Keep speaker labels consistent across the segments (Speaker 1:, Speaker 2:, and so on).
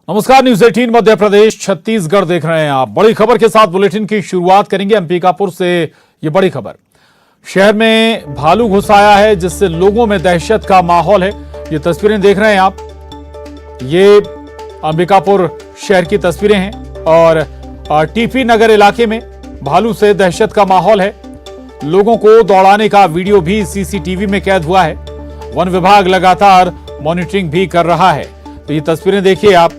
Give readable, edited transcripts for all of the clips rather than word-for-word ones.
Speaker 1: नमस्कार, न्यूज 18 मध्य प्रदेश छत्तीसगढ़ देख रहे हैं आप। बड़ी खबर के साथ बुलेटिन की शुरुआत करेंगे अंबिकापुर से। ये बड़ी खबर, शहर में भालू घुस आया है जिससे लोगों में दहशत का माहौल है। ये तस्वीरें देख रहे हैं आप, ये अंबिकापुर शहर की तस्वीरें हैं और टीपी नगर इलाके में भालू से दहशत का माहौल है। लोगों को दौड़ाने का वीडियो भी सीसीटीवी में कैद हुआ है। वन विभाग लगातार मॉनिटरिंग भी कर रहा है। तो ये तस्वीरें देखिए आप,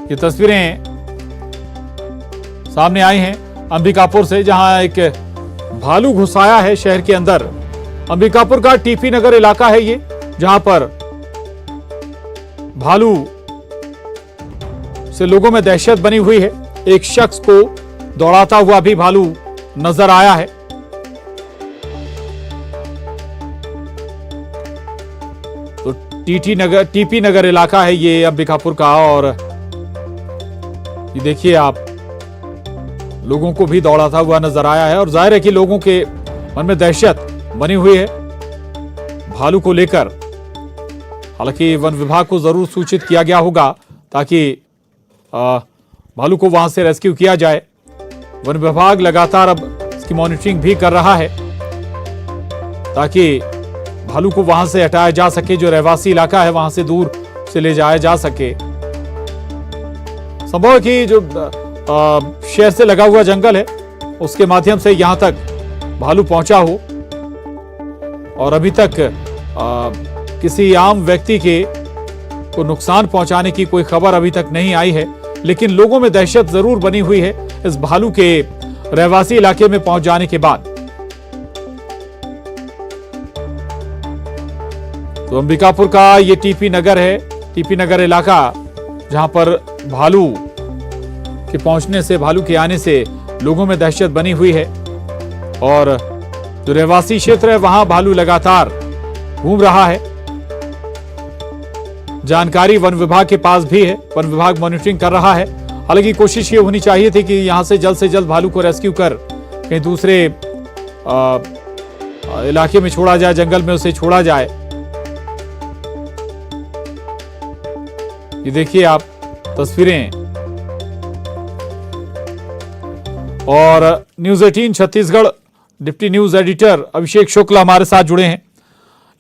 Speaker 1: ये तस्वीरें सामने आई हैं अंबिकापुर से, जहां एक भालू घुस आया है शहर के अंदर। अंबिकापुर का टीपी नगर इलाका है ये, जहां पर भालू से लोगों में दहशत बनी हुई है। एक शख्स को दौड़ाता हुआ भी भालू नजर आया है। तो टीपी नगर इलाका है ये अंबिकापुर का, और ये देखिए आप, लोगों को भी दौड़ाता हुआ नजर आया है। और जाहिर है कि लोगों के मन में दहशत बनी हुई है भालू को लेकर। हालांकि वन विभाग को जरूर सूचित किया गया होगा ताकि भालू को वहां से रेस्क्यू किया जाए। वन विभाग लगातार अब इसकी मॉनिटरिंग भी कर रहा है ताकि भालू को वहां से हटाया जा सके। जो रहवासी इलाका है वहां से दूर से ले जाया जा सके। संभव है कि जो शहर से लगा हुआ जंगल है उसके माध्यम से यहां तक भालू पहुंचा हो, और अभी तक किसी आम व्यक्ति के को नुकसान पहुंचाने की कोई खबर अभी तक नहीं आई है। लेकिन लोगों में दहशत जरूर बनी हुई है इस भालू के रहवासी इलाके में पहुंच जाने के बाद। तो अंबिकापुर का ये टीपी नगर है, टीपी नगर इलाका, जहां पर भालू के पहुंचने से, भालू के आने से लोगों में दहशत बनी हुई है। और जो रहवासी क्षेत्र है वहां भालू लगातार घूम रहा है। जानकारी वन विभाग के पास भी है, वन विभाग मॉनिटरिंग कर रहा है। हालांकि कोशिश ये होनी चाहिए थी कि यहां से जल्द भालू को रेस्क्यू कर कहीं दूसरे इलाके में छोड़ा जाए, जंगल में उसे छोड़ा जाए। ये देखिए आप तस्वीरें। और news 18 Chhattisgarh deputy news editor Abhishek Shukla हमारे साथ जुड़े हैं।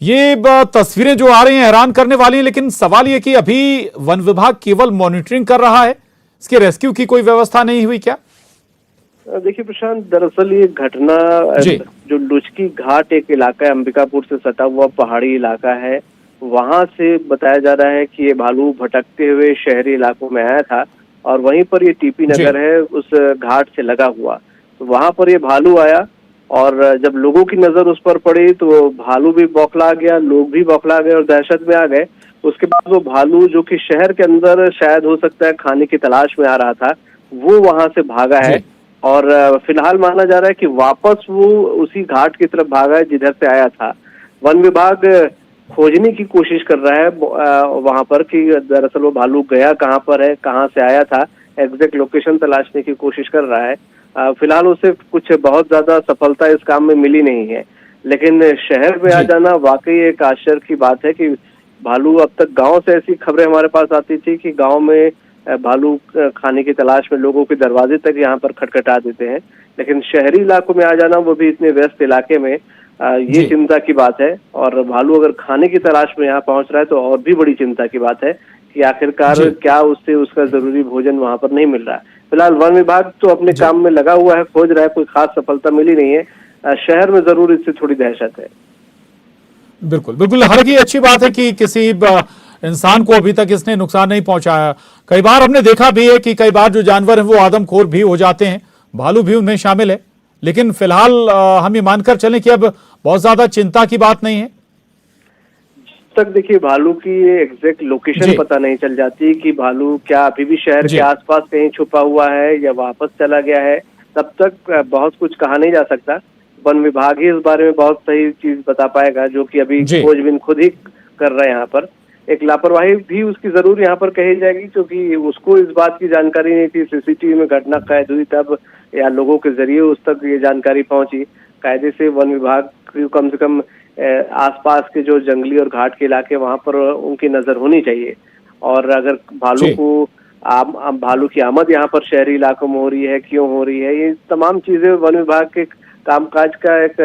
Speaker 1: ये तस्वीरें जो आ रही हैं हैरान करने वाली हैं, लेकिन सवाल ये कि अभी वन विभाग केवल मॉनिटरिंग कर रहा है, इसके रेस्क्यू की कोई व्यवस्था नहीं हुई क्या?
Speaker 2: देखिए प्रशांत, दरअसल ये घटना जो लुचकी घाट एक इलाका है, अंबिकापुर से सटा हुआ पहाड़ी इलाका है, वहां से बताया जा रहा है कि ये भालू भटकते हुए शहरी इलाकों में आया था। और वहीं पर ये टीपी नगर है, उस घाट से लगा हुआ। तो वहां पर ये भालू आया और जब लोगों की नजर उस पर पड़ी तो भालू भी बौखला गया, लोग भी बौखला गए और दहशत में आ गए। उसके बाद वो भालू, जो कि शहर के अंदर शायद हो सकता है खाने की तलाश में आ रहा था, वो वहां से भागा है। और फिलहाल माना जा रहा है कि वापस वो उसी घाट की तरफ भागा है जिधर से आया था। वन विभाग खोजने की कोशिश कर रहा है वहां पर कि दरअसल वो भालू गया कहाँ पर है, कहाँ से आया था, एग्जैक्ट लोकेशन तलाशने की कोशिश कर रहा है। फिलहाल उसे कुछ बहुत ज्यादा सफलता इस काम में मिली नहीं है। लेकिन शहर में आ जाना वाकई एक आश्चर्य की बात है कि भालू, अब तक गांव से ऐसी खबरें हमारे पास आती थी कि गांव में भालू खाने की तलाश में लोगों के दरवाजे तक यहाँ पर खटखटा देते हैं। लेकिन शहरी इलाकों में आ जाना, वो भी इतने व्यस्त इलाके में, ये चिंता की बात है। और भालू अगर खाने की तलाश में यहाँ पहुंच रहा है तो और भी बड़ी चिंता की बात है कि आखिरकार क्या उससे उसका जरूरी भोजन वहां पर नहीं मिल रहा है। फिलहाल वन विभाग तो अपने काम में लगा हुआ है, खोज रहा है, कोई खास सफलता मिली नहीं है। शहर में जरूर इससे थोड़ी दहशत है।
Speaker 1: बिल्कुल बिल्कुल, हालांकि अच्छी बात है कि किसी इंसान को अभी तक इसने नुकसान नहीं पहुंचाया। कई बार हमने देखा भी है कि कई बार जो जानवर हैं वो आदमखोर भी हो जाते हैं, भालू भी उनमें शामिल है। लेकिन फिलहाल हम ये मानकर चलें कि अब बहुत ज्यादा चिंता की बात नहीं है।
Speaker 2: तक देखिए भालू की एग्जैक्ट लोकेशन पता नहीं चल जाती कि भालू क्या अभी भी शहर के आसपास कहीं छुपा हुआ है या वापस चला गया है, तब तक बहुत कुछ कहा नहीं जा सकता। वन विभाग ही इस बारे में बहुत सही चीज बता पाएगा, जो कि अभी खोजबीन खुद ही कर रहे हैं। यहाँ पर एक लापरवाही भी उसकी जरूर यहाँ पर कही जाएगी, क्योंकि उसको इस बात की जानकारी नहीं थी। सीसीटीवी में घटना कैद हुई तब, या लोगों के जरिए उस तक ये जानकारी पहुंची। कायदे से वन विभाग कम से कम आसपास के जो जंगली और घाट के इलाके वहां पर उनकी नजर होनी चाहिए। और अगर भालू को भालू की आमद यहाँ पर शहरी इलाकों में हो रही है, क्यों हो रही है, ये तमाम चीजें वन विभाग के कामकाज का एक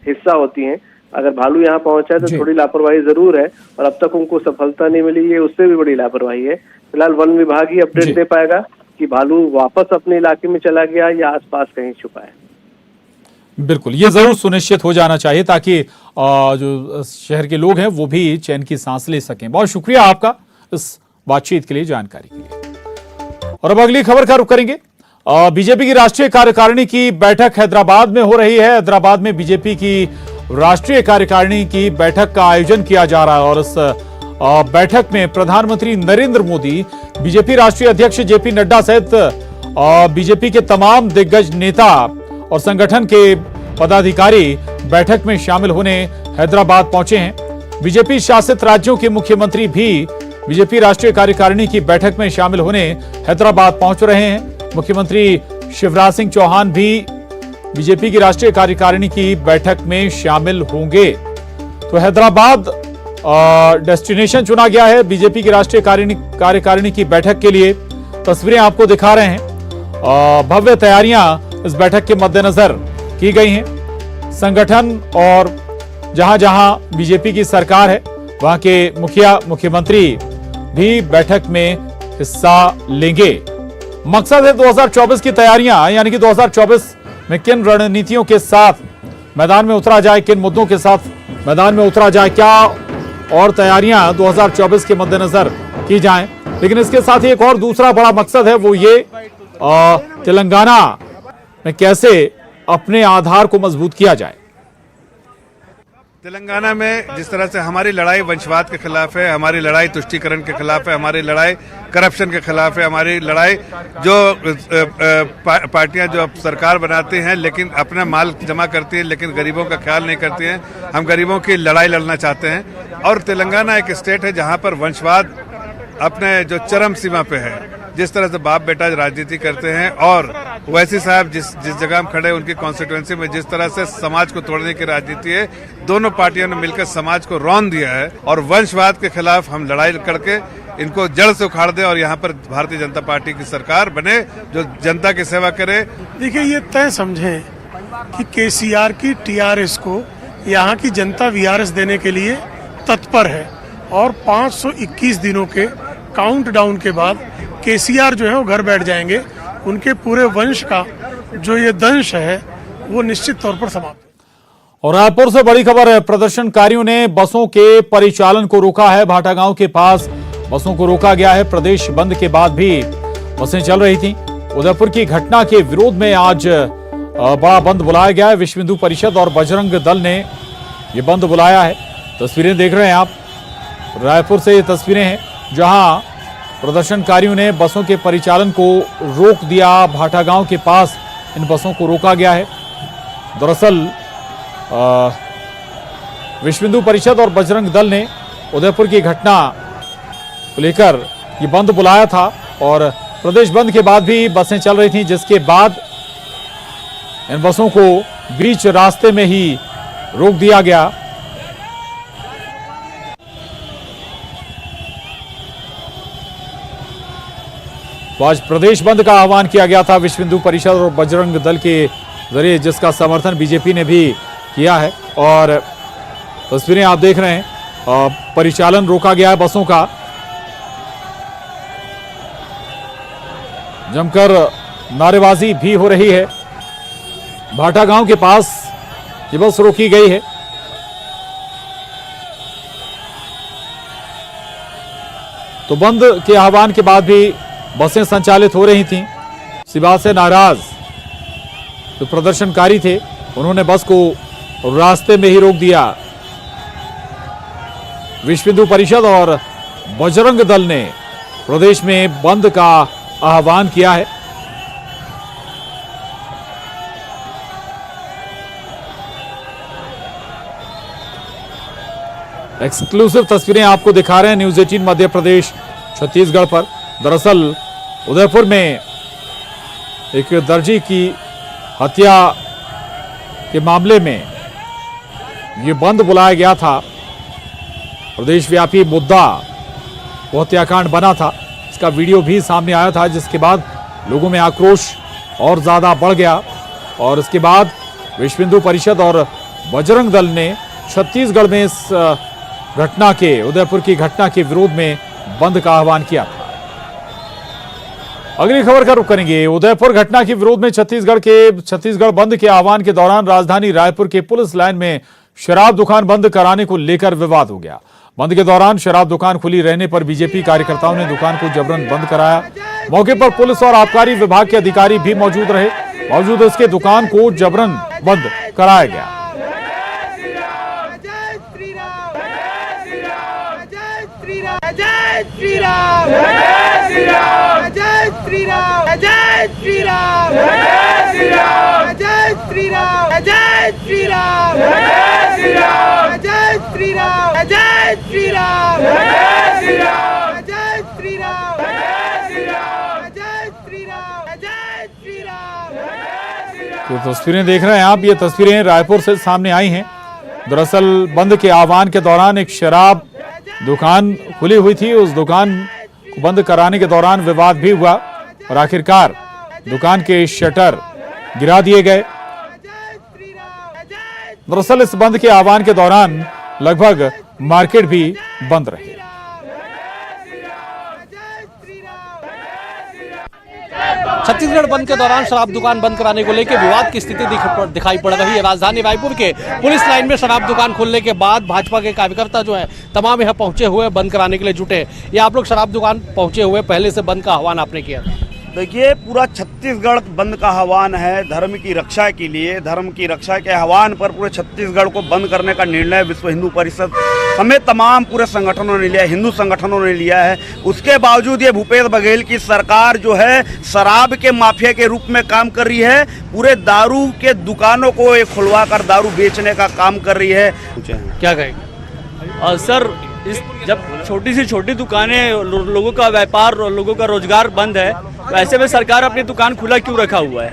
Speaker 2: हिस्सा होती हैं। अगर भालू यहाँ पहुंचा है तो थोड़ी लापरवाही जरूर है, और अब तक उनको सफलता नहीं मिली, ये उससे भी बड़ी लापरवाही है। फिलहाल वन विभाग ही अपडेट दे पाएगा कि भालू वापस अपने इलाके में चला गया या आसपास कहीं छुपा है।
Speaker 1: बिल्कुल, ये जरूर सुनिश्चित हो जाना चाहिए ताकि जो शहर के लोग हैं वो भी चैन की सांस ले सकें। बहुत शुक्रिया आपका इस बातचीत के लिए, जानकारी के लिए। और अब अगली खबर का रुख करेंगे। बीजेपी की राष्ट्रीय कार्यकारिणी की बैठक हैदराबाद में हो रही है। हैदराबाद में बीजेपी की राष्ट्रीय कार्यकारिणी की बैठक का आयोजन किया जा रहा है और इस बैठक में प्रधानमंत्री नरेंद्र मोदी, बीजेपी राष्ट्रीय अध्यक्ष जेपी नड्डा सहित बीजेपी के तमाम दिग्गज नेता और संगठन के पदाधिकारी बैठक में शामिल होने हैदराबाद पहुंचे हैं। बीजेपी शासित राज्यों के मुख्यमंत्री भी बीजेपी राष्ट्रीय कार्यकारिणी की बैठक में शामिल होने हैदराबाद पहुंच रहे हैं। मुख्यमंत्री शिवराज सिंह चौहान भी बीजेपी की राष्ट्रीय कार्यकारिणी की बैठक में शामिल होंगे। तो हैदराबाद डेस्टिनेशन चुना गया है बीजेपी की राष्ट्रीय कार्यकारिणी की बैठक के लिए। तस्वीरें आपको दिखा रहे हैं। भव्य तैयारियां इस बैठक के मद्देनजर की गई हैं। संगठन और जहां जहां बीजेपी की सरकार है वहां के मुख्यमंत्री भी बैठक में हिस्सा लेंगे। मकसद है 2024 की तैयारियां, यानी कि 2024 में किन रणनीतियों के साथ मैदान में उतरा जाए, किन मुद्दों के साथ मैदान में उतरा जाए, क्या और तैयारियां 2024 के मद्देनजर की जाएं। लेकिन इसके साथ ही एक और दूसरा बड़ा मकसद है, वो ये तेलंगाना में कैसे अपने आधार को मजबूत किया जाए।
Speaker 3: तेलंगाना में जिस तरह से हमारी लड़ाई वंशवाद के खिलाफ है, हमारी लड़ाई तुष्टीकरण के खिलाफ है, हमारी लड़ाई करप्शन के खिलाफ है, हमारी लड़ाई जो पार्टियां जो सरकार बनाती हैं लेकिन अपना माल जमा करती हैं लेकिन गरीबों का ख्याल नहीं करती हैं, हम गरीबों की लड़ाई लड़ना चाहते हैं। और तेलंगाना एक स्टेट है जहां पर वंशवाद अपने जो चरम सीमा पे है। जिस तरह से बाप बेटा राजनीति करते हैं और वैसी साहब जिस जगह हम खड़े उनकी कॉन्स्टिट्यूएंसी में जिस तरह से समाज को तोड़ने की राजनीति है, दोनों पार्टियों ने मिलकर समाज को रौंद दिया है। और वंशवाद के खिलाफ हम लड़ाई करके इनको जड़ से उखाड़ दे और यहाँ पर भारतीय जनता पार्टी की सरकार बने जो जनता की सेवा करे।
Speaker 4: देखिए, ये तय समझें कि केसीआर की टीआरएस को यहाँ की जनता वीआरएस देने के लिए तत्पर है और 521 दिनों के काउंटडाउन के बाद केसीआर जो है वो घर बैठ जाएंगे। उनके पूरे वंश का जो ये दंश है वो निश्चित तौर पर समाप्त।
Speaker 1: और रायपुर से बड़ी खबर है। प्रदर्शनकारियों ने बसों के परिचालन को रोका है। भाटा गांव के पास बसों को रोका गया है। प्रदेश बंद के बाद भी बसें चल रही थी। उदयपुर की घटना के विरोध में आज बड़ा बंद बुलाया गया है। विश्व हिंदू परिषद और बजरंग दल ने यह बंद बुलाया है। तस्वीरें देख रहे हैं आप, रायपुर से ये तस्वीरें हैं जहां प्रदर्शनकारियों ने बसों के परिचालन को रोक दिया। भाटा गांव के पास इन बसों को रोका गया है। दरअसल विश्व हिंदू परिषद और बजरंग दल ने उदयपुर की घटना को लेकर ये बंद बुलाया था और प्रदेश बंद के बाद भी बसें चल रही थीं, जिसके बाद इन बसों को बीच रास्ते में ही रोक दिया गया। तो आज प्रदेश बंद का आह्वान किया गया था विश्व हिंदू परिषद और बजरंग दल के जरिए, जिसका समर्थन बीजेपी ने भी किया है। और तस्वीरें आप देख रहे हैं, परिचालन रोका गया है बसों का। जमकर नारेबाजी भी हो रही है। भाटा गांव के पास ये बस रोकी गई है। तो बंद के आह्वान के बाद भी बसें संचालित हो रही थीं। इसी बात से नाराज जो प्रदर्शनकारी थे उन्होंने बस को रास्ते में ही रोक दिया। विश्व हिंदू परिषद और बजरंग दल ने प्रदेश में बंद का आह्वान किया है। एक्सक्लूसिव तस्वीरें आपको दिखा रहे हैं न्यूज़ 18 मध्य प्रदेश छत्तीसगढ़ पर। दरअसल उदयपुर में एक दर्जी की हत्या के मामले में ये बंद बुलाया गया था। प्रदेशव्यापी मुद्दा वो हत्याकांड बना था। इस इसका वीडियो भी सामने आया था, जिसके बाद लोगों में आक्रोश और ज्यादा बढ़ गया और इसके बाद विश्व हिंदू परिषद और बजरंग दल ने छत्तीसगढ़ में इस घटना के, उदयपुर की घटना के विरोध में बंद का आह्वान किया था। अगली खबर का रुख करेंगे। उदयपुर घटना के विरोध में छत्तीसगढ़ बंद के आह्वान के दौरान राजधानी रायपुर के पुलिस लाइन में शराब दुकान बंद कराने को लेकर विवाद हो गया। बंद के दौरान शराब दुकान खुली रहने पर बीजेपी कार्यकर्ताओं ने दुकान को जबरन बंद कराया। मौके पर पुलिस और आबकारी विभाग के अधिकारी भी मौजूद रहे। बावजूद इसके दुकान को जबरन बंद कराया गया।
Speaker 5: जय श्री राम, जय श्री राम, जय श्री राम, जय श्री राम, जय श्री राम, जय श्री राम, जय श्री राम, जय श्री राम, जय श्री राम, जय श्री राम, जय श्री राम, जय श्री राम, जय श्री राम, जय श्री राम, जय श्री राम।
Speaker 1: तो तस्वीरें देख रहे हैं आप, ये तस्वीरें रायपुर से सामने आई हैं। दरअसल बंद के आह्वान के दौरान एक शराब दुकान खुली हुई थी, उस दुकान को बंद कराने के दौरान विवाद भी हुआ और आखिरकार दुकान के शटर गिरा दिए गए। दरअसल इस बंद के आह्वान के दौरान लगभग मार्केट भी बंद रही।
Speaker 6: छत्तीसगढ़ बंद के दौरान शराब दुकान बंद कराने को लेकर विवाद की स्थिति दिखाई पड़ रही है। राजधानी रायपुर के पुलिस लाइन में शराब दुकान खोलने के बाद भाजपा के कार्यकर्ता जो है तमाम यहाँ पहुंचे हुए बंद कराने के लिए जुटे। या आप लोग शराब दुकान पहुंचे हुए, पहले से बंद का आह्वान आपने किया?
Speaker 7: देखिए, पूरा छत्तीसगढ़ बंद का आह्वान है धर्म की रक्षा के लिए। धर्म की रक्षा के आह्वान पर पूरे छत्तीसगढ़ को बंद करने का निर्णय विश्व हिंदू परिषद समेत तमाम पूरे संगठनों ने लिया, हिंदू संगठनों ने लिया है। उसके बावजूद ये भूपेश बघेल की सरकार जो है शराब के माफिया के रूप में काम कर रही है। पूरे दारू के दुकानों को खुलवा कर दारू बेचने का काम कर रही है।
Speaker 6: क्या कहेंगे?
Speaker 8: सर, इस जब छोटी से छोटी दुकानें, लोगों का व्यापार, लोगों का रोजगार बंद है, तो ऐसे में सरकार अपनी दुकान खुला क्यों रखा हुआ है?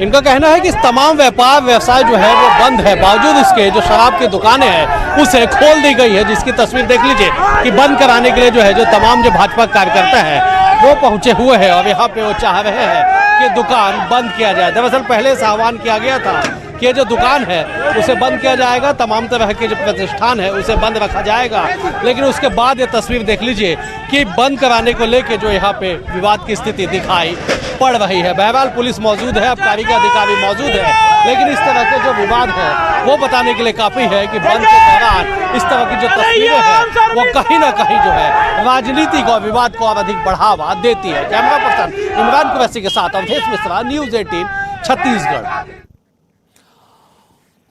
Speaker 6: इनका कहना है कि तमाम व्यापार व्यवसाय जो है वो बंद है, बावजूद इसके जो शराब की दुकानें हैं उसे खोल दी गई है, जिसकी तस्वीर देख लीजिए कि बंद कराने के लिए जो है जो तमाम जो भाजपा कार्यकर्ता हैं वो पहुंचे हुए हैं और यहाँ पे वो चाह रहे हैं कि दुकान बंद किया जाए। दरअसल पहले से आह्वान किया गया था कि जो दुकान है उसे बंद किया जाएगा, तमाम तरह के जो प्रतिष्ठान है उसे बंद रखा जाएगा, लेकिन उसके बाद ये तस्वीर देख लीजिए कि बंद कराने को लेके जो यहाँ पे विवाद की स्थिति दिखाई पड़ रही है। बहरहाल पुलिस मौजूद है, आबकारी के अधिकारी मौजूद है, लेकिन इस तरह के जो विवाद है वो बताने के लिए काफी है कि बंद के दौरान इस तरह की जो तस्वीरें हैं वो कहीं ना कहीं जो है राजनीतिक और विवाद को और अधिक बढ़ावा देती है। कैमरा पर्सन इमरान कुरैशी के साथ अवधेश मिश्रा, न्यूज़ 18 छत्तीसगढ़।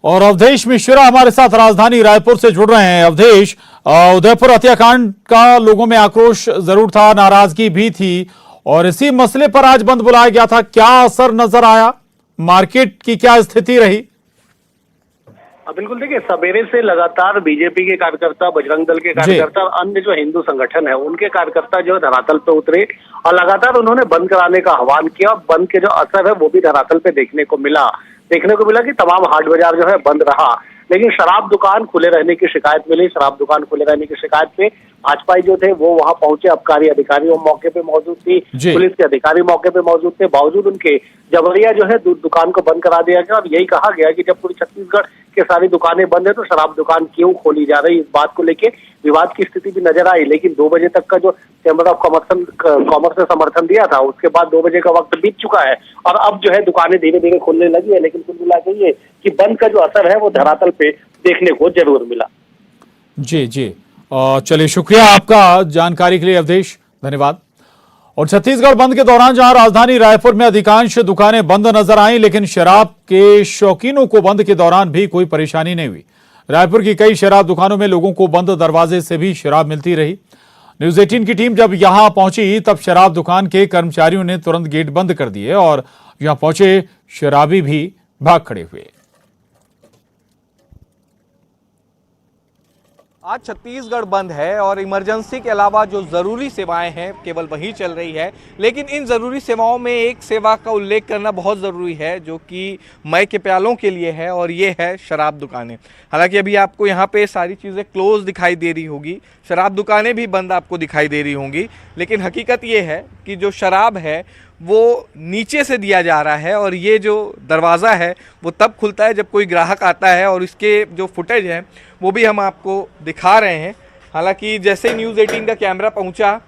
Speaker 1: और अवधेश मिश्रा हमारे साथ राजधानी रायपुर से जुड़ रहे हैं। अवधेश, उदयपुर हत्याकांड का लोगों में आक्रोश जरूर था, नाराजगी भी थी और इसी मसले पर आज बंद बुलाया गया था। क्या असर नजर आया? मार्केट की क्या स्थिति रही?
Speaker 2: बिल्कुल, देखिए, सवेरे से लगातार बीजेपी के कार्यकर्ता, बजरंग दल के कार्यकर्ता और अन्य जो हिंदू संगठन है उनके कार्यकर्ता जो धरातल पे उतरे और लगातार उन्होंने बंद कराने का आह्वान किया। बंद के जो असर है वो भी धरातल पे देखने को मिला कि तमाम हाट बाजार जो है बंद रहा, लेकिन शराब दुकान खुले रहने की शिकायत मिली। शराब दुकान खुले रहने की शिकायत पे भाजपाई जो थे वो वहां पहुंचे, आबकारी अधिकारी मौके पे मौजूद थी, पुलिस के अधिकारी मौके पे मौजूद थे। बावजूद उनके जबरिया जो है दुकान को बंद करा दिया गया और यही कहा गया कि जब पूरी छत्तीसगढ़ के सारी दुकानें बंद है तो शराब दुकान क्यों खोली जा रही। इस बात को लेके विवाद की स्थिति भी नजर आई, लेकिन 2 बजे तक का जो चैम्बर ऑफ कॉमर्स ने समर्थन दिया था उसके बाद 2 बजे का वक्त बीत चुका है और अब जो है दुकानें धीरे धीरे खुलने लगी है, लेकिन कुल मिला के ये कि बंद का जो असर है वो धरातल पे देखने को जरूर मिला।
Speaker 1: जी, चलिए, शुक्रिया आपका जानकारी के लिए अवधेश, धन्यवाद। और छत्तीसगढ़ बंद के दौरान जहां राजधानी रायपुर में अधिकांश दुकानें बंद नजर आईं, लेकिन शराब के शौकीनों को बंद के दौरान भी कोई परेशानी नहीं हुई। रायपुर की कई शराब दुकानों में लोगों को बंद दरवाजे से भी शराब मिलती रही। न्यूज़ 18 की टीम जब यहां पहुंची तब शराब दुकान के कर्मचारियों ने तुरंत गेट बंद कर दिए और यहां पहुंचे शराबी भी भाग खड़े हुए।
Speaker 6: आज छत्तीसगढ़ बंद है और इमरजेंसी के अलावा जो ज़रूरी सेवाएं हैं केवल वही चल रही है। लेकिन इन ज़रूरी सेवाओं में एक सेवा का उल्लेख करना बहुत ज़रूरी है जो कि मई के प्यालों के लिए है, और ये है शराब दुकानें। हालांकि अभी आपको यहाँ पे सारी चीज़ें क्लोज दिखाई दे रही होगी, शराब दुकानें भी बंद आपको दिखाई दे रही होंगी, लेकिन हकीकत ये है कि जो शराब है वो नीचे से दिया जा रहा है, और ये जो दरवाज़ा है वो तब खुलता है जब कोई ग्राहक आता है, और इसके जो फुटेज है वो भी हम आपको दिखा रहे हैं। हालांकि जैसे ही न्यूज़ 18 का कैमरा पहुंचा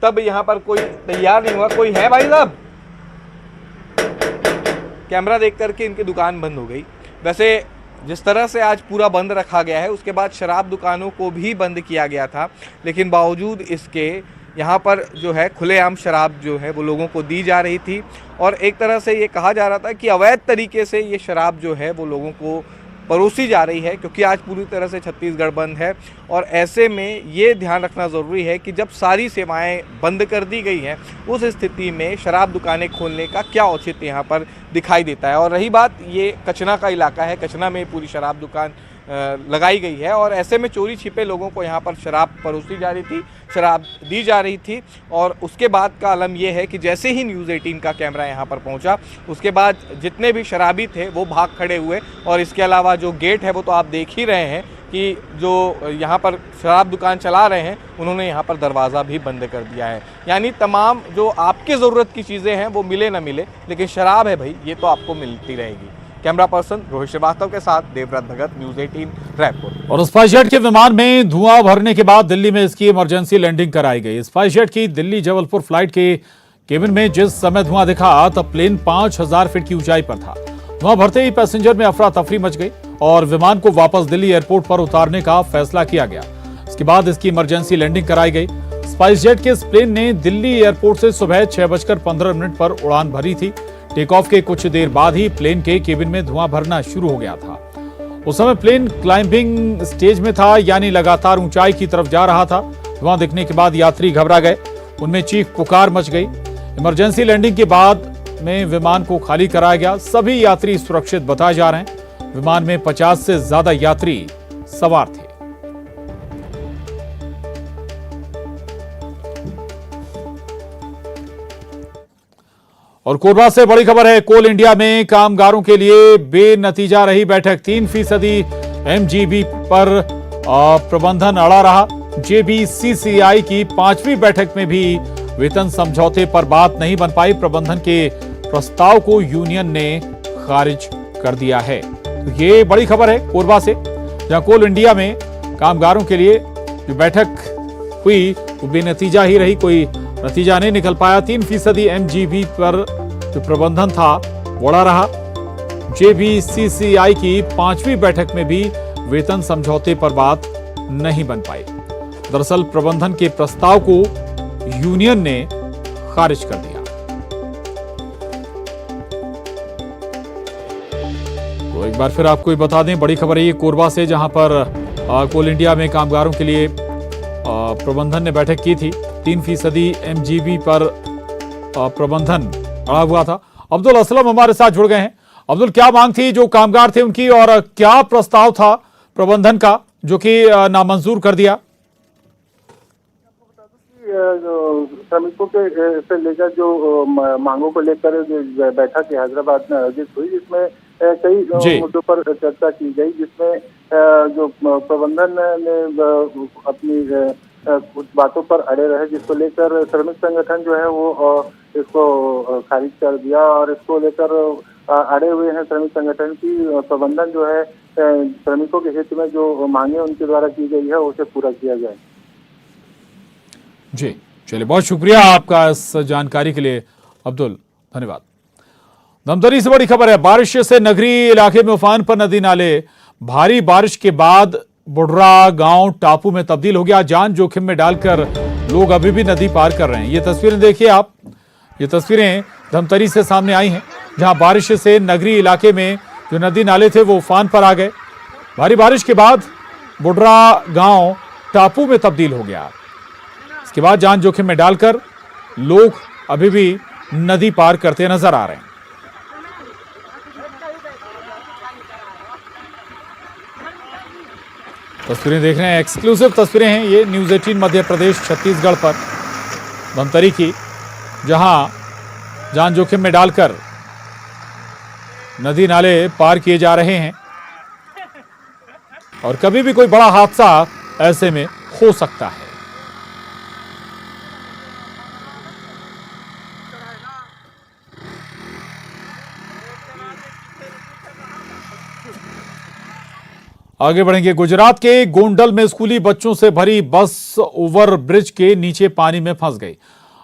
Speaker 6: तब यहाँ पर कोई तैयार नहीं हुआ। कोई है भाई साहब? कैमरा देख करके इनकी दुकान बंद हो गई। वैसे जिस तरह से आज पूरा बंद रखा गया है उसके बाद शराब दुकानों को भी बंद किया गया था, लेकिन बावजूद इसके यहाँ पर जो है खुलेआम शराब जो है वो लोगों को दी जा रही थी, और एक तरह से ये कहा जा रहा था कि अवैध तरीके से ये शराब जो है वो लोगों को परोसी जा रही है, क्योंकि आज पूरी तरह से छत्तीसगढ़ बंद है। और ऐसे में ये ध्यान रखना ज़रूरी है कि जब सारी सेवाएं बंद कर दी गई हैं उस स्थिति में शराब दुकानें खोलने का क्या औचित्य यहाँ पर दिखाई देता है। और रही बात, ये कचना का इलाका है, कचना में पूरी शराब दुकान लगाई गई है, और ऐसे में चोरी छिपे लोगों को यहाँ पर शराब परोसी जा रही थी, शराब दी जा रही थी। और उसके बाद का आलम यह है कि जैसे ही न्यूज़ 18 का कैमरा यहाँ पर पहुँचा उसके बाद जितने भी शराबी थे वो भाग खड़े हुए, और इसके अलावा जो गेट है वो तो आप देख ही रहे हैं कि जो यहाँ पर शराब दुकान चला रहे हैं उन्होंने यहाँ पर दरवाज़ा भी बंद कर दिया है। यानी तमाम जो आपकी ज़रूरत की चीज़ें हैं वो मिले ना मिले, लेकिन शराब है भाई ये तो आपको मिलती रहेगी। कैमरा पर्सन रोहित श्रीवास्तव के साथ देवव्रत भगत, न्यूज़ 18 रायपुर।
Speaker 1: और स्पाइसजेट के विमान में धुआं भरने के बाद दिल्ली में इसकी इमरजेंसी लैंडिंग कराई गई। स्पाइसजेट की दिल्ली जबलपुर फ्लाइट के केबिन में जिस समय धुआं दिखा तब प्लेन 5000 फीट की ऊंचाई पर था। धुआं भरते ही पैसेंजर में अफरा तफरी मच गई और विमान को वापस दिल्ली एयरपोर्ट पर उतारने का फैसला किया गया। इसके बाद इसकी इमरजेंसी लैंडिंग कराई गई। स्पाइसजेट के इस प्लेन ने दिल्ली एयरपोर्ट से सुबह 6:15 पर उड़ान भरी थी। टेक ऑफ के कुछ देर बाद ही प्लेन के केबिन में धुआं भरना शुरू हो गया था। उस समय प्लेन क्लाइंबिंग स्टेज में था, यानी लगातार ऊंचाई की तरफ जा रहा था। धुआं दिखने के बाद यात्री घबरा गए, उनमें चीख पुकार मच गई। इमरजेंसी लैंडिंग के बाद में विमान को खाली कराया गया। सभी यात्री सुरक्षित बताए जा रहे हैं। विमान में 50 से ज्यादा यात्री सवार थे। और कोरबा से बड़ी खबर है। कोल इंडिया में कामगारों के लिए बेनतीजा रही बैठक। 3% MGB पर प्रबंधन अड़ा रहा। JBCCI की 5वीं बैठक में भी वेतन समझौते पर बात नहीं बन पाई। प्रबंधन के प्रस्ताव को यूनियन ने खारिज कर दिया है। तो ये बड़ी खबर है कोरबा से, जहां कोल इंडिया में कामगारों के लिए जो बैठक हुई वो बेनतीजा ही रही, कोई नतीजा नहीं निकल पाया। 3% MGB पर जो प्रबंधन था बड़ा रहा। JBCCI की 5वीं बैठक में भी वेतन समझौते पर बात नहीं बन पाई। दरअसल प्रबंधन के प्रस्ताव को यूनियन ने खारिज कर दिया। तो एक बार फिर आपको बता दें, बड़ी खबर है ये कोरबा से, जहां पर कोल इंडिया में कामगारों के लिए प्रबंधन ने बैठक की थी। 3% MGB पर प्रबंधन अड़ा हुआ था। अब्दुल असलम हमारे साथ जुड़ गए हैं। अब्दुल, क्या मांग थी जो कामगार थे उनकी, और क्या प्रस्ताव था प्रबंधन का जो कि नामंजूर कर दिया?
Speaker 9: श्रमिकों के से लेकर जो मांगों को लेकर बैठक हैदराबाद में आयोजित हुई, जिसमें कई मुद्दों पर चर्चा की गई, जिसमें जो प्रबंधन ने अपनी कुछ बातों पर अड़े रहे, जिसको लेकर श्रमिक संगठन जो है वो इसको खारिज कर दिया, और इसको लेकर अड़े हुए हैं श्रमिक संगठन की। प्रबंधन जो है श्रमिकों के हित में जो मांगे उनके द्वारा की गई है उसे पूरा किया जाए।
Speaker 1: जी चलिए, बहुत शुक्रिया आपका इस जानकारी के लिए अब्दुल, धन्यवाद। धमतरी से बड़ी खबर है। बारिश से नगरीय इलाके में उफान पर नदी नाले। भारी बारिश के बाद बुढ़रा गांव टापू में तब्दील हो गया। जान जोखिम में डालकर लोग अभी भी नदी पार कर रहे हैं। ये तस्वीरें देखिए आप, ये तस्वीरें धमतरी से सामने आई हैं, जहां बारिश से नगरीय इलाके में जो नदी नाले थे वो उफान पर आ गए। भारी बारिश के बाद बुढ़रा गांव टापू में तब्दील हो गया। इसके बाद जान जोखिम में डालकर लोग अभी भी नदी पार करते नजर आ रहे हैं। तस्वीरें देख रहे हैं, एक्सक्लूसिव तस्वीरें हैं ये न्यूज़ 18 मध्य प्रदेश छत्तीसगढ़ पर धमतरी की, जहां जान जोखिम में डालकर नदी नाले पार किए जा रहे हैं और कभी भी कोई बड़ा हादसा ऐसे में हो सकता है। आगे बढ़ेंगे। गुजरात के गोंडल में स्कूली बच्चों से भरी बस ओवर ब्रिज के नीचे पानी में फंस गई।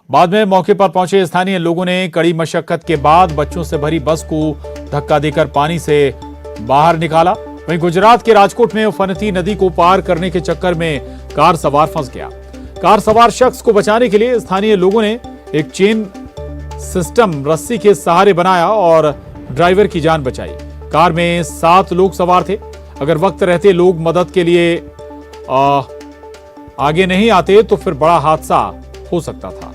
Speaker 1: बाद में मौके पर पहुंचे स्थानीय लोगों ने कड़ी मशक्कत के बाद बच्चों से भरी बस को धक्का देकर पानी से बाहर निकाला। वहीं गुजरात के राजकोट में उफनती नदी को पार करने के चक्कर में कार सवार फंस गया। कार सवार शख्स को बचाने के लिए स्थानीय लोगों ने एक चेन सिस्टम रस्सी के सहारे बनाया और ड्राइवर की जान बचाई। कार में 7 लोग सवार थे। अगर वक्त रहते लोग मदद के लिए आगे नहीं आते तो फिर बड़ा हादसा हो सकता था।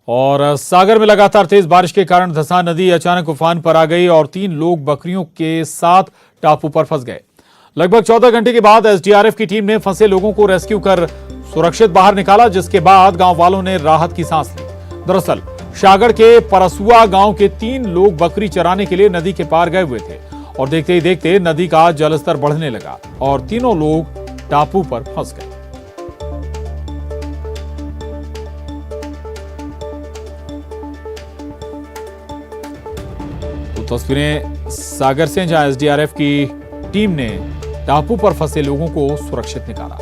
Speaker 1: और सागर में लगातार तेज बारिश के कारण धसा नदी अचानक उफान पर आ गई और 3 लोग बकरियों के साथ टापू पर फंस गए। लगभग 14 घंटे के बाद एसडीआरएफ की टीम ने फंसे लोगों को रेस्क्यू कर सुरक्षित बाहर निकाला, जिसके बाद गांव वालों ने राहत की सांस ली। दरअसल सागर के परसुआ गांव के 3 लोग बकरी चराने के लिए नदी के पार गए हुए थे और देखते ही देखते नदी का जलस्तर बढ़ने लगा और तीनों लोग टापू पर फंस गए। तो तस्वीरें सागर से, जहां एसडीआरएफ की टीम ने टापू पर फंसे लोगों को सुरक्षित निकाला।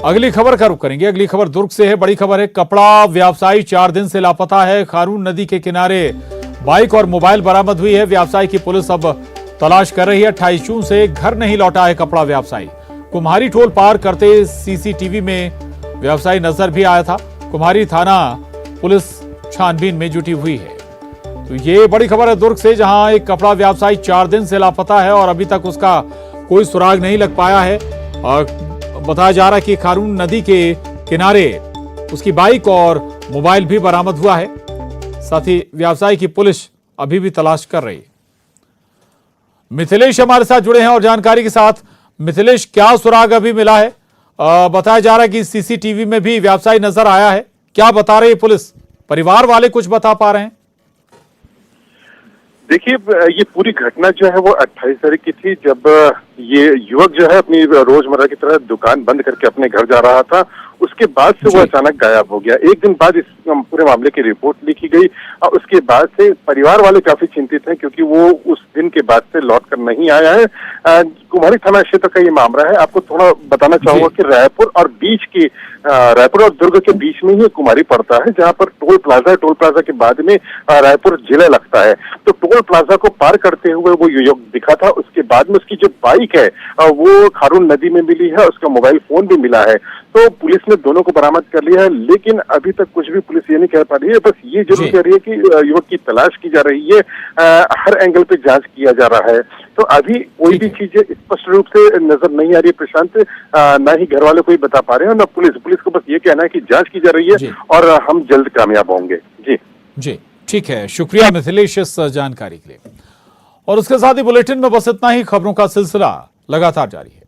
Speaker 1: अगली खबर का रुख करेंगे। अगली खबर दुर्ग से है। बड़ी खबर है, कपड़ा व्यवसायी 4 दिन से लापता है। खारून नदी के किनारे बाइक और मोबाइल बरामद हुई है। व्यवसायी की पुलिस अब तलाश कर रही है। 28 जून से घर नहीं लौटा है कपड़ा व्यवसायी। कुम्हारी टोल पार करते सीसीटीवी में व्यवसायी नजर भी आया था। कुम्हारी थाना पुलिस छानबीन में जुटी हुई है। तो ये बड़ी खबर है दुर्ग से, जहां एक कपड़ा व्यवसायी 4 दिन से लापता है और अभी तक उसका कोई सुराग नहीं लग पाया है। और बताया जा रहा है कि खारून नदी के किनारे उसकी बाइक और मोबाइल भी बरामद हुआ है। साथ ही व्यवसायी की पुलिस अभी भी तलाश कर रही है। मिथिलेश हमारे साथ जुड़े हैं और जानकारी के साथ। मिथिलेश, क्या सुराग अभी मिला है? बताया जा रहा है कि सीसीटीवी में भी व्यवसायी नजर आया है। क्या बता रही है पुलिस? परिवार वाले कुछ बता पा रहे हैं?
Speaker 9: देखिए, ये पूरी घटना जो है वो 28 तारीख की थी, जब ये युवक जो है अपनी रोजमर्रा की तरह दुकान बंद करके अपने घर जा रहा था। उसके बाद से वो अचानक गायब हो गया। एक दिन बाद इस पूरे मामले की रिपोर्ट लिखी गई और उसके बाद से परिवार वाले काफी चिंतित हैं, क्योंकि वो उस दिन के बाद से लौट कर नहीं आया है। कुम्हारी थाना क्षेत्र का ये मामला है। आपको थोड़ा बताना चाहूंगा कि रायपुर और दुर्ग के बीच में ही कुम्हारी पड़ता है, जहाँ पर टोल प्लाजा के बाद में रायपुर जिला लगता है। तो टोल प्लाजा को पार करते हुए वो युवक दिखा था। उसके बाद में उसकी जो बाइक है वो खारून नदी में मिली है, उसका मोबाइल फोन भी मिला है। तो पुलिस ने दोनों को बरामद कर लिया है, लेकिन अभी तक कुछ भी पुलिस ये नहीं कह पा रही है। बस ये जरूर कह रही है कि युवक की तलाश की जा रही है, हर एंगल पे जांच किया जा रहा है। तो अभी कोई भी चीजें स्पष्ट रूप से नजर नहीं आ रही है प्रशांत, ना ही घर वाले कोई बता पा रहे हैं, ना पुलिस को बस ये कहना है कि जांच की जा रही है और हम जल्द कामयाब होंगे।
Speaker 1: जी ठीक है, शुक्रिया मिथिलेश इस जानकारी के लिए। और उसके साथ ही बुलेटिन में बस इतना ही। खबरों का सिलसिला लगातार जारी है।